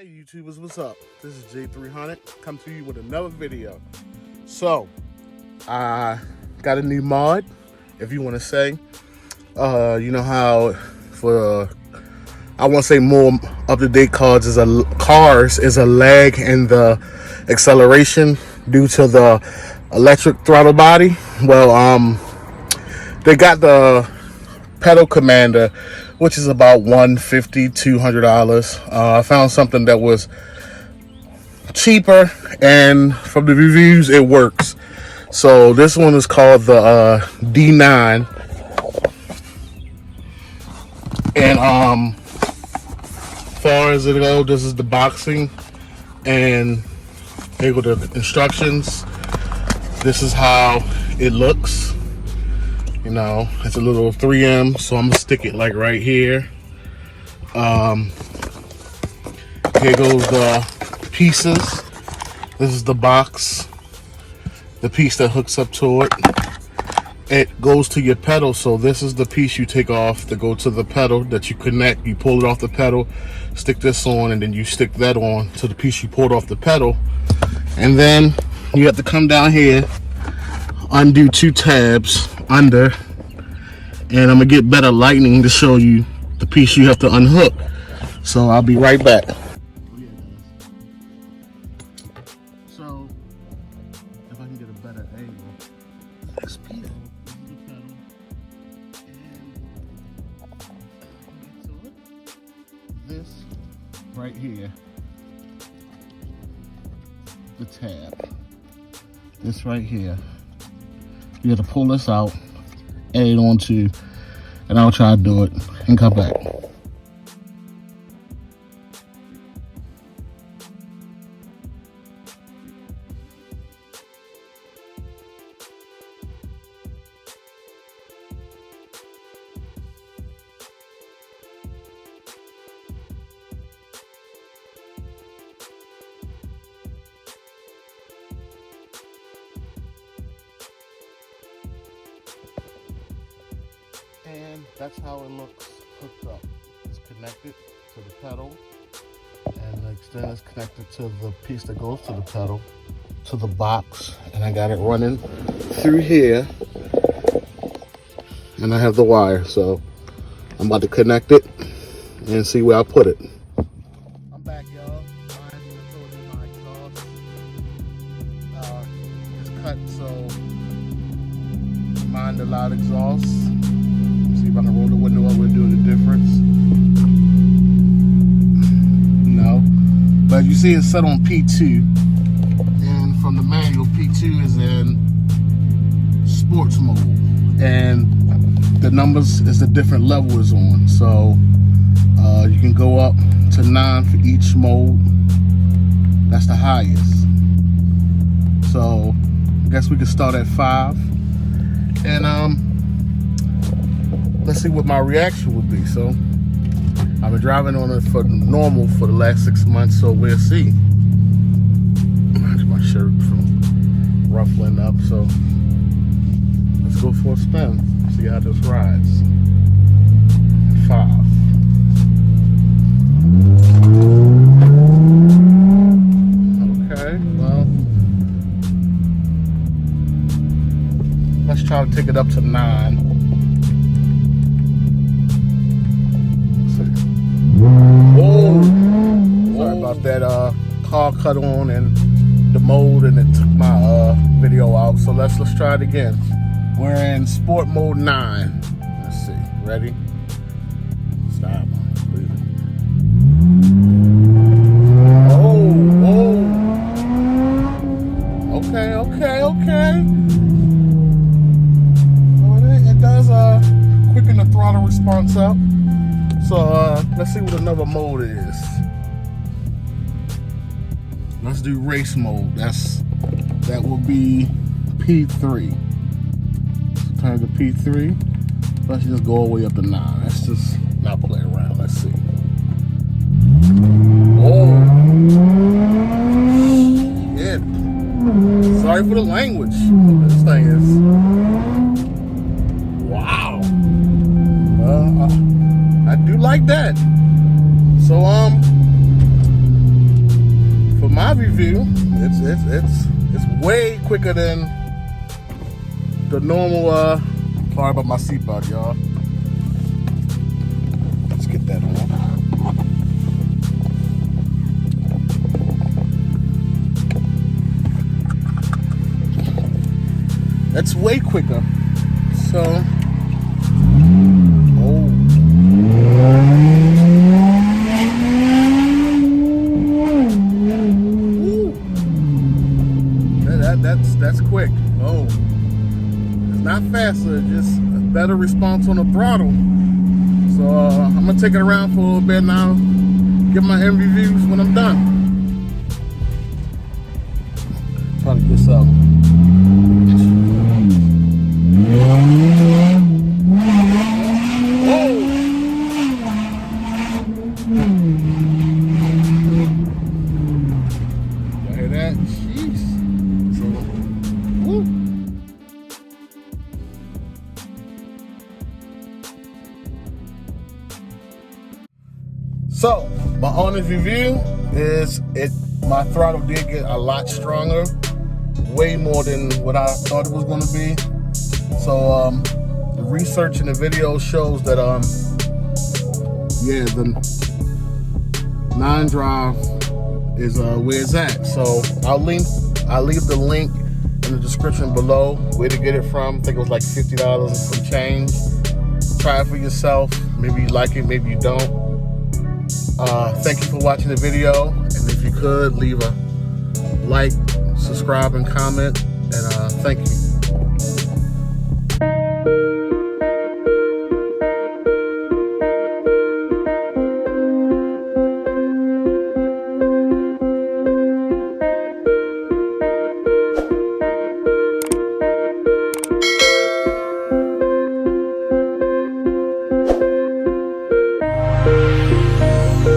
Hey YouTubers, what's up? This is J300, come to you with another video. So, I got a new mod, if you want to say. You know how for, I want to say more up-to-date cars is a lag in the acceleration due to the electric throttle body. Well, they got the pedal commander, which is about $150–200. I found something that was cheaper, and from the reviews it works. So this one is called the D9, and far as it goes, this is the boxing, and here go the instructions. This is how it looks. You know, it's a little 3M, so I'm gonna stick it like right here. Here goes the pieces. This is the box, the piece that hooks up to it. It goes to your pedal, so this is the piece you take off to go to the pedal that you connect. You pull it off the pedal, stick this on, and then you stick that on to the piece you pulled off the pedal. And then you have to come down here, undo 2 tabs under, and I'm gonna get better lighting to show you the piece you have to unhook. So I'll be right back. So if I can get a better angle, this piece is the pedal, and this right here, the tab, this right here, you have to pull this out, add it onto, and I'll try to do it and come back. And that's how it looks hooked up. It's connected to the pedal, and the extender is connected to the piece that goes to the pedal, to the box, and I got it running through here, and I have the wire, so I'm about to connect it and see where I put it. I'm back, y'all. My exhaust is cut, so mind the loud exhaust. See if I can roll the window up and do the difference. No. But as you see, it's set on P2. And from the manual, P2 is in sports mode. And the numbers is the different level is on. So you can go up to 9 for each mode. That's the highest. So I guess we can start at 5. And let's see what my reaction would be. So I've been driving on it for normal for the last 6 months, so we'll see. That's my shirt from ruffling up, so let's go for a spin, see how this rides. 5. Okay, well, let's try to take it up to 9. Whoa. Sorry about that, car cut on and the mode, and it took my video out. So let's try it again. We're in sport mode 9. Let's see. Ready? Stop. Oh, whoa. Okay. Oh, it does quicken the throttle response up. So let's see what another mode is. Let's do race mode. That will be P3. So turn to P3. Let's just go all the way up to 9. Let's just not play around. Let's see. Oh, shit. Sorry for the language. This thing is, wow. I do like that. So my review, it's way quicker than the normal. Sorry about my seatbelt, y'all. Let's get that on. That's way quicker. So, that's quick. Oh, it's not faster, just a better response on the throttle. So I'm gonna take it around for a little bit now. Give my end reviews when I'm done. Trying to get something. So, my honest review is my throttle did get a lot stronger, way more than what I thought it was going to be. So, the research in the video shows that, yeah, the 9-drive is where it's at. So, I'll leave the link in the description below where to get it from. I think it was like $50 and some change. Try it for yourself. Maybe you like it, maybe you don't. Thank you for watching the video, and if you could leave a like, subscribe, and comment, and thank you.